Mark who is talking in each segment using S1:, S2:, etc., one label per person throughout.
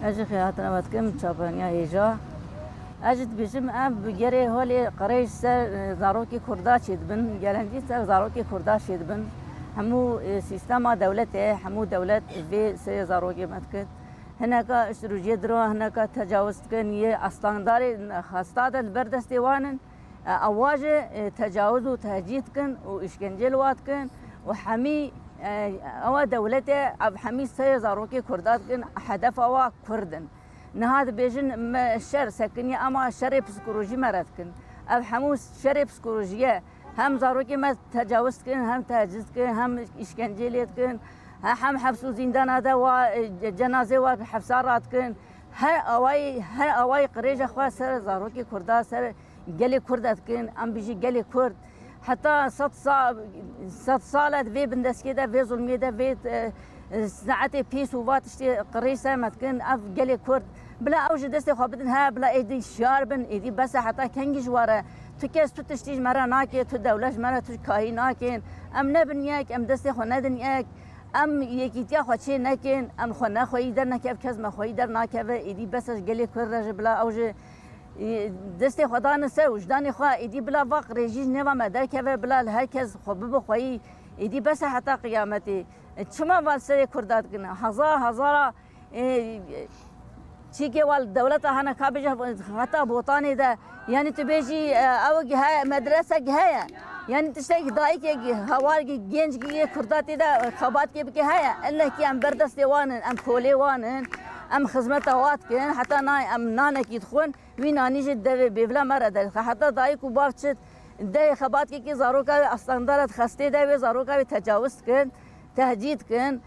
S1: اجي خياتنا واتكم تشابانيا هيجا اجد بيجم ام بجري هولي قريش سر زاروكي كردا شدبن جلنجي سر زاروكي كردا شدبن همو سيستما دولته همو دولت في سر زاروكي متكت هناك اشتروجي درو هناك تجاوز كن يه استاندار خاصات البردستوانن اواجه تجاوز وتهجيت كن واشكنجل وات كن وحمي او دولته اب حمي سر زاروكي كردات كن هدف او كردن نهاد بيجن الشر سكني اما شر بسكولوجي مرتكن اب حموس شر بسكولوجيه هم زاروكي ما تجاوزت كن هم تهجزت كن هم اشكنجيليت كن هم حبسو زندان هذا وجنازه وحبسارات كن هر اواي قريجه خوا سر زاروكي كردا سر قلي كردات كن ام بيجي قلي كرد حتى 6 سالات في بندس كده في ظلمي ده في ساعتي بيس وفات اشتي قريسه متكن اف قلي كرد بلا اوج دستي خابدن ها بلا ايدي شاربن ايدي بس حتى كنجش ورا تكس تشتيج مرا ناكي تو دولش مرا تو كاي ناكين ام نبنياك ام دستي خو ندنياك ام یکیتیا خوچه نکن ام خو نخوایی در نکف کس مخوایی در نکفه ایدی بسش گلی کرد بلا اوج دست خدا نسه وجدان خوا ایدی بلا واق رژیج نوا مدر کفه بلا هر کس خو بخوایی ایدی بس حتی قیامتی چما والسر کردات کنه هزار چی که وال دولت هانا کابجه حتی بوطانی ده یعنی تو بیجی او گه مدرسه گه يعني تشتاق دايك هوارجي جينجي كرداتي دا خبات كيف كهايا إلا كي أم بردست وانن أم كولي وانن أم خدمة وات كن حتى ناي أم نانا كيدخون وين أنيج الدب بيفلا مرة ده حتى دايك وبافتشت ده خبات كي زاروكا أصلا دارت خستي ده زاروكا تجاوز كن تهديد كن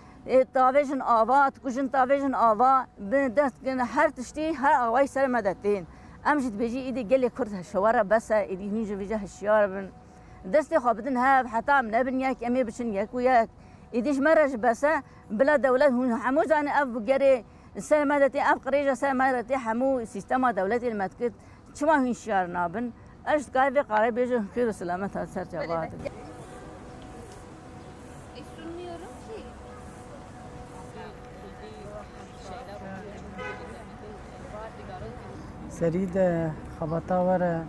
S1: تاويجن آوا تكوجن تاويجن آوا بدست كن هر تشتي هر آواي سر مدتين أمجد بيجي إيدي قلي كرد هالشوارع بس إيدي نيجي بيجي هالشوارع من دستي خابدن ها حتى من ابن ياك امي بشن ياك وياك يديش مرج بس بلا دولة حمو زان اف بقري سلمادتي اف قريجة سلمادتي حمو سيستما دولتي المتكت شما هين شعر نابن اجد قايفي قاري بيجو خير وسلامة هالسر جواد
S2: سريد خبطا ورا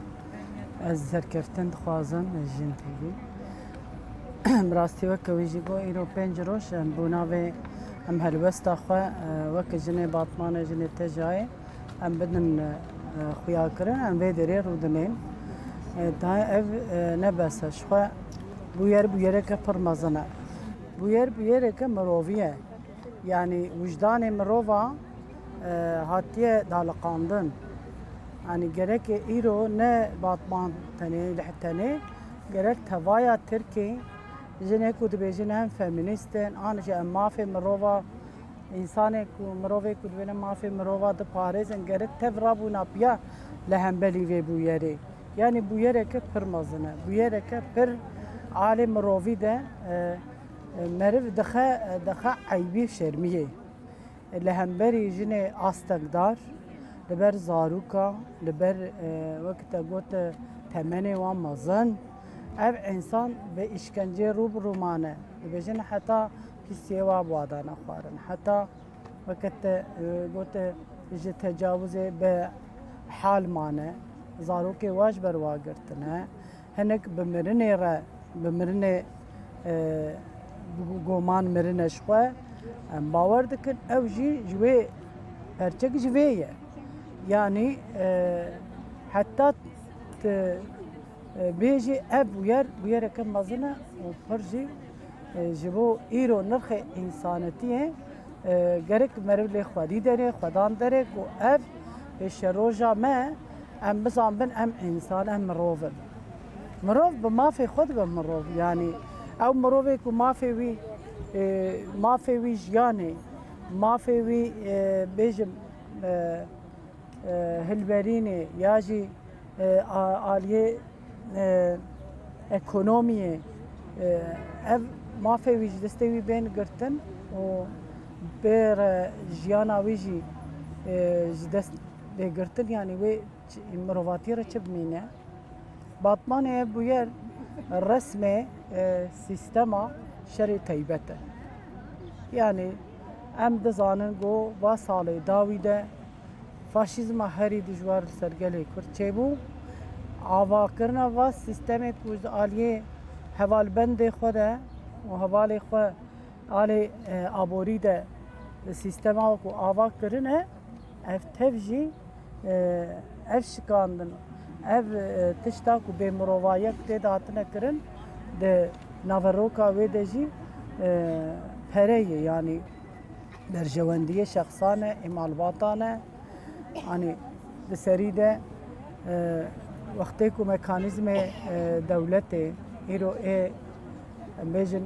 S2: از سرکفتن خوازم جن تیگی براستی وقت ویجی بو ایرو پنج روش بوناوی ام هلوست آخوا وقت جنه باطمان جنه تجای ام بدن خویا کرن ام ویدری رودنین تا اف نبسه شخوا بویر که پرمزنه بویر که مروویه يعني وجدان مروفا هاتيه دالقاندن يعني جرك إيرو نه باطمان تاني لحتاني جرك توايا تركي جنك ودبيجن هم فيمينيستن أنا جا ما في مروفا إنسانك ومروفي كدبنا ما في مروفا دباريزن جرك تفرابو نابيا لهم بلي في بويري يعني بويري كبر مزنا بويري كبر عالم مروفي ده مرف دخا عيبي شرمية لهم بري جنة أستقدار لبر زاروكا لبر وقت قوت تمني ومزن اف انسان به اشکنجه روب رومانه بجن حتى في سيوا بوادانا خوارن حتى وقت قوت تجاوز به حال مانه زاروكي واج بر واگرتنه هنك بمرنه گومان مرنه شخوا باور دکن او جوي پرچک جويه يعني حتى بيجي اب وير كم مزنه وبرجي جبو ايرو نرخ انسانتيه جرك مرولي خدي دره خدان دره و اف الشروجه ما ام بزعم بن ام انسان ام مروف بما في خد بمروف يعني او مروفك وما في وي ما في وي جياني ما في وي بيجم هلبرینه یاجی آلیه اکونومیه اف مافی ویج دستوی بین گرتن و بر جیانا ویجی دست بگرتن یعنی وی مرواتی را چه بمینه باطمان بویر رسم سیستما شری طیبته يعني ام دزانن گو با سال داوی ده فاشیزم هری دجوار سرگلی کرد چه بو آوا کرنا و سیستم کوز آلیه حوال بند خوده و حوال خو آلی آبوری ده سیستم کو آوا کرنه اف تفجی اف شکاندن ev tişta ku bê mirovayek tê de hatine kirin di naveroka wê de jî pereyê yani berjewendiyê şexsan e êmalbatan e hani di serî de wextê ku mekanîzmê dewletê îro ê em bêjin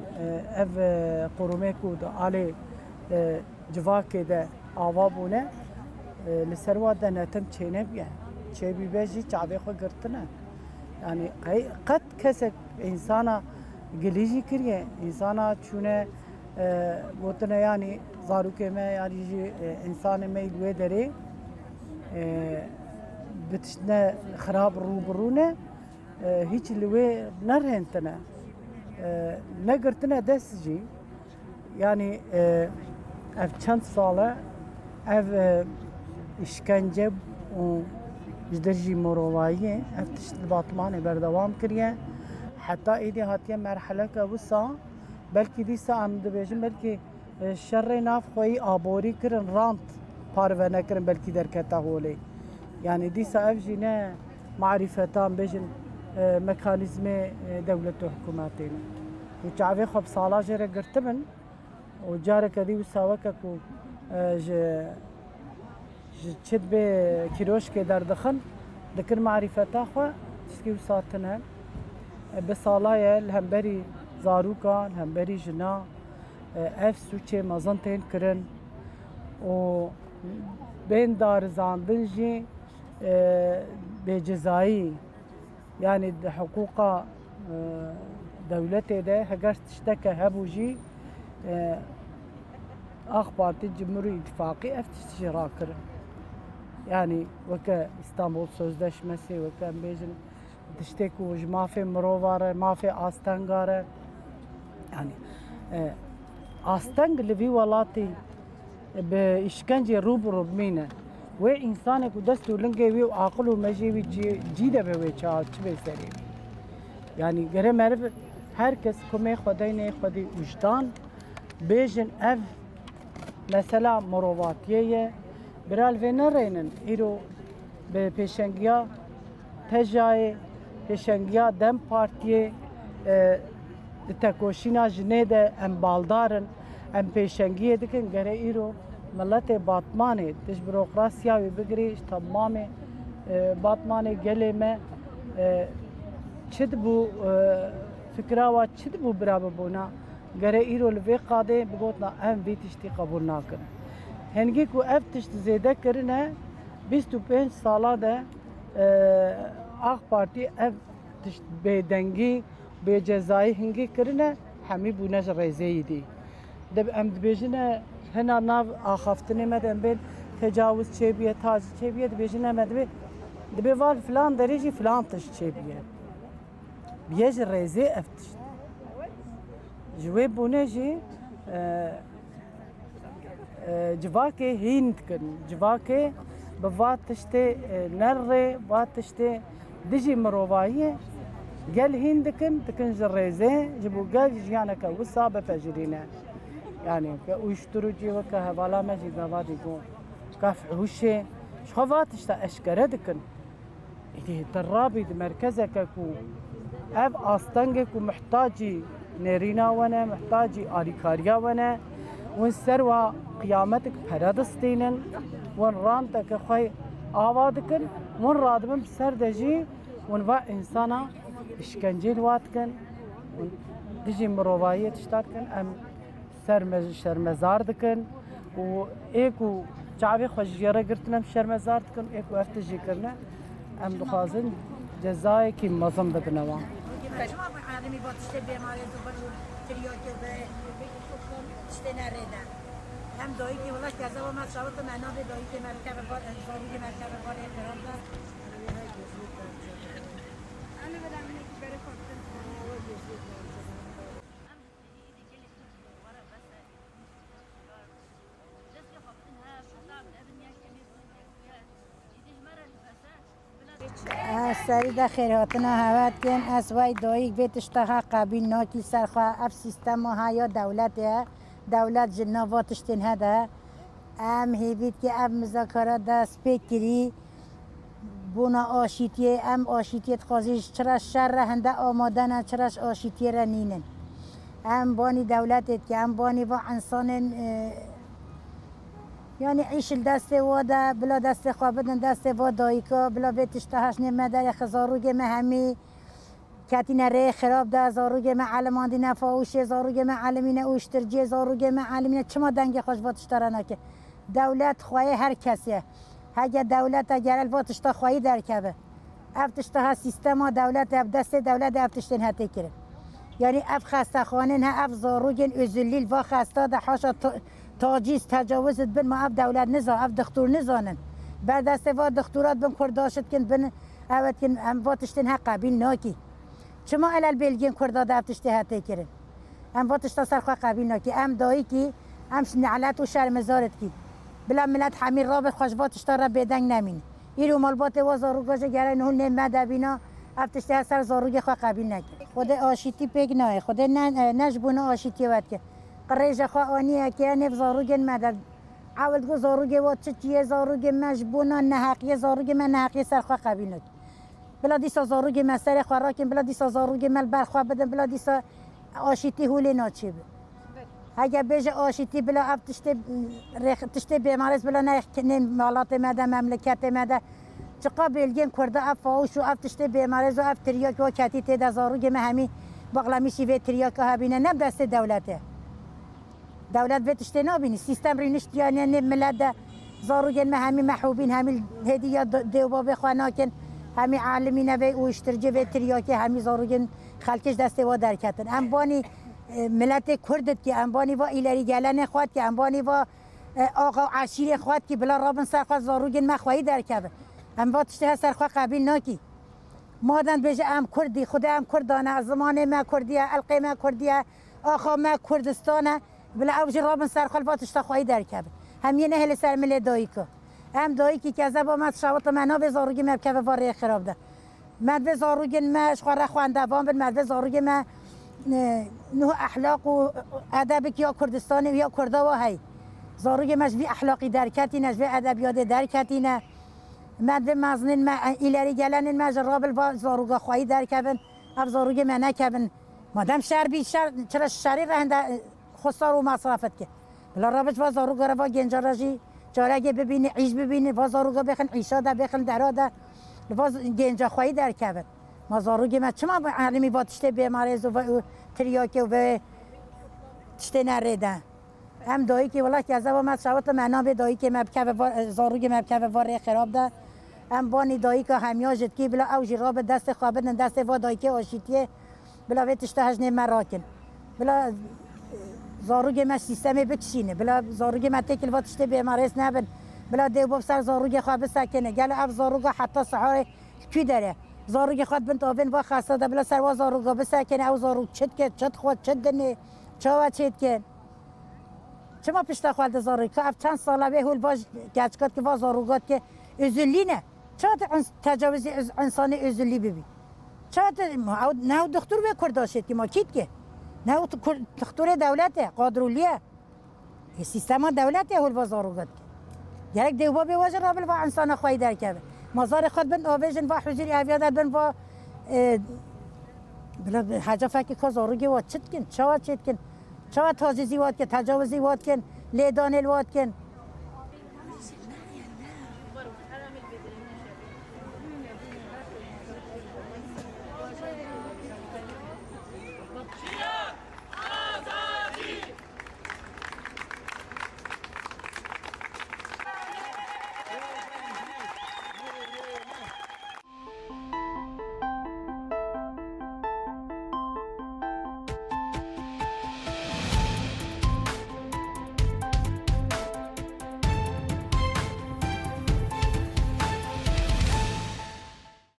S2: ev qurumê ku di alê civakê de ava bûne li ser wa de netim çênebiye çebi beji çabe xwe girtine yani qet kesek insana gilîjî kiriye insana çûne gotine yani zarokê me yani jî insanê me wê derê bi tiştine xirab rûbirûne hiç li wê nerhentine negirtine dest jî yani ev çend sale ev işkence û ji derjî mirovayiyê ev tişt li Batmanê berdewam kiriye heta êdî hatiye merheleka wisa belkî dîsa em dibêjin belkî şerrê nav xwe aborî kirin rant parve nekirin belkî derketa holê yani dîsa ev jî ne marîfetan bêjin mekanîzmê dewlet û hikûmetê ne û çavê xwe bi sala jê re girtibin û careke dî wisa weke ku ji çi bê kîroşkê derdixin dikin marîfeta xwe tiştî wisa tune bi salaye li hemberî zarokan li hemberî jina ev sûçê mezin tên kirin û bên darizandin jî bêcezayî yani di hiqûqa dewletê de heger tişteke hebû jî AK Parti Cumhuriyet İttifakı ev tiştî jî rakirin yani weke İstanbul Sözleşmesi weke em bêjin tiştê ku ji mafê mirova re mafê astenga re yani asteng li vî welatê bi îşkencê rûbirû bimîne wê însanê ku dest û lingê wî û aqil û mejê wî cî de bi wê çawa çi bê serê yani gere meriv herkes kumê xwedeyê xwedî wijdan bêjin ev mesela mirovatiyê ye Biral vê nereynin îro bi pêşengiya Tejayê pêşengiya Dem Partiyê di tekoşîna jinê de em baldarin em pêşengiyê dikin gere îro milletê Batmanê tij bürokrasiya wê bigirî ji temamê Batmanê gelê me çi dibû fikra wa çi dibû birabebûna gere îro li vê qadê bigotina em vê tiştî qebûl nakin hengî ku ev tişt zêde kirine 25 sala de AK Parti ev tişt bêdengî bêcezayî hingî kirine hemî bûne ji rêzeyî dî em dibêjine hena nav axaftinê me de em bên tecavüz çêbiye taciz çêbiye dibêjine me dibe val filan derê jî filan tişt çêbiye biye ji rêzê ev tişt ji wê bûne jî civakê hîn dikin civakê bi va tiştê nerrê va tiştê dijî mirovayiyê gel hîn dikin ji rêzê ji bo gel jiyaneke wisa bipejirîne yani uyuşturucî weke hevala me jî gavadî got kaf hûşê ji xwe va tişta eşkere dikin êdî derrabî di merkezeke ku ev astengê ku mihtacî nêrîna we ne mihtacî alîkariya we ne win ser wa qiyametik pere distînin win ranteke xwe ava dikin win radibin bi ser de jî win va insana işkencê li wa dikin dijî mirovayiyê tişta dikin em şermezar dikin û ê ku çavê xwe ji yê re girtine şermezar dikin ê ku ev tişt jî kirine em dixwazin cezayekî mezin bidine wan
S3: هم دایی که ولی کرده و من شاید منو به دایی که مرکب بار انسانی که مرکب بار احترام داد انا بدم منك بره کنم سری دا خیراتنا هوت کن از وای دایک بیتش تا قبیل ناکی سرخوا اف سیستم ها یا دولت جنواتش تنها ده ام هیوید که ام مذاکرات دست بکری بونا آشیتیه ام آشیتیت خوازیش چرا شر هنده آمادن چراش آشیتیه را نینن ام بانی دولتت که ام بانی و انسان یعنی عیش دست وادا بلا دست خوابدن دست وادایکا بلا بیتش تهش نمدر خزاروگ مهمی کاتین ره خراب ده زاروگ معلمان دی نفاوش زاروگ معلمین اوشترجی زاروگ معلمین چما دنگ خوش واتش ترانه که دولت خواهی هر کسیه اگه دولت اگر الواتش تا خواهی درکبه افتش تا سیستم دولت اف دست دولت افتش تن هتی کرد یعنی اف خسته خانه نه اف زاروگ ازلیل و خسته ده حاشا تاجیز تجاوزت بن ما اف دولت نزا اف دکتور نزانن بعد دست و دکتورات بن کرداشت کن بن اوت کن ام واتش تن حق قبیل ناکی چما علل بلگین کردا دفتش ته هتی کرد ام واتش تا سرخوا قبیل ناکی ام دایی کی امش نعلت و شرمزارت کی بلا ملت حمیر راب خوشباتش تا را بدنگ نمینه ایرو مالبات و زاروگاش گرن هون نمده بینا افتش ته سر زاروگ خوا قبیل نکی خود آشیتی پیگ نه خود نجبونه آشیتی ود که قریج خوا آنیه که نف زاروگ مدد اول گو زاروگ و چیه زاروگ مجبونه نحقیه زاروگ من نحقیه سر خوا قبیل نکی بلا دیسا زاروگ مسر خوراکیم بلا دیسا زاروگ مل برخوا بدن بلا دیسا آشیتی هولی ناچی بود اگه بیش آشیتی بلا اف تشته بیماریز بلا نه مالات مده مملکت مده چقا بلگین کرده اف فاوش و اف تشته بیماریز و اف تریاک و کتی تیده زاروگ مهمی بغلمیشی و تریاک ها بینه نم دست دولته دولت به تشته نبینی سیستم رینشت یعنی نه ملت زاروگ مهمی محبوبین همی هدیه دیوبا بخواناکن همی عالمینه و اوشترجه و تریاکی همی زاروگن خلکش دسته و درکتن ام بانی ملت کردت که ام بانی و ایلری گلن خواد که ام بانی و آقا عشیر خواد که بلا رابن سرخوا زاروگن مخواهی درکبه ام با تشته سرخوا قبیل ناکی مادن بجه ام کردی خود ام کردانه زمان ما کردیه القی ما کردیه آقا ما کردستانه بلا اوج رابن سرخوا با تشته خواهی درکبه همین اهل سر مل دایکو ام دایکی که زبا مت شوات منا به زاروگ مبکه و واره خراب ده مد به زاروگ ما شخوره خوانده وام بن مد به زاروگ ما نه اخلاق و ادب که یا کردستان یا کردا و هی زاروگ مجبی اخلاقی درکتی نجبی ادبیات درکتی نه مد به مزنن ما ایلری گلن ما جرابل با زاروگ خواهی درکبن اب زاروگ ما نکبن مادام شهر بی شهر چرا شهری رهنده خسار و مصرفت که بلا رابط و زاروگ را و گنجارجی جارگه ببینی عیش ببینی و زاروگا بخن عیشا ده بخن دراده لباس گنجا خواهی در کبر ما زاروگی ما چما علمی با تشته بیماریز و تریاکی و تشته نریده هم دایی که والله که از ما شوات منا به دایی که مبکه زاروگی مبکه واره خراب ده هم بانی دایی که همیاجت کی بلا اوج راب دست خوابن دست و دایی که آشیتیه بلا تشته هجن مراکن بلا زاروگ ما سیستم بکشینه بلا زاروگ ما تکل و تشته بیماریز نبن بلا دیو سر زاروگ خواب سکنه گل اف زاروگ حتی سحار کی داره زاروگ خود بنت آبن و خاصه ده بلا سر و زاروگ بسکنه او زاروگ چت خود چت دنه چاوا چت کن چما پشت خود زاروگ که اف چند ساله به هول باش گچکات که و زاروگات که ازلینه چات تجاوز انسان ازلی ببی چات نه دکتر به کرداشت که ما کیت که نه دکتر دولته قادرولیه سیستم دولته هول با زاروگات یک دیوبا به وجه رابل و انسان خواهی در کرده مزار خود بند آویژن و حجری اویادت بند و بلا حاجه فکر که زاروگی واد چت کن چوا چت کن چوا تازیزی واد کن تجاوزی واد کن لیدانل واد کن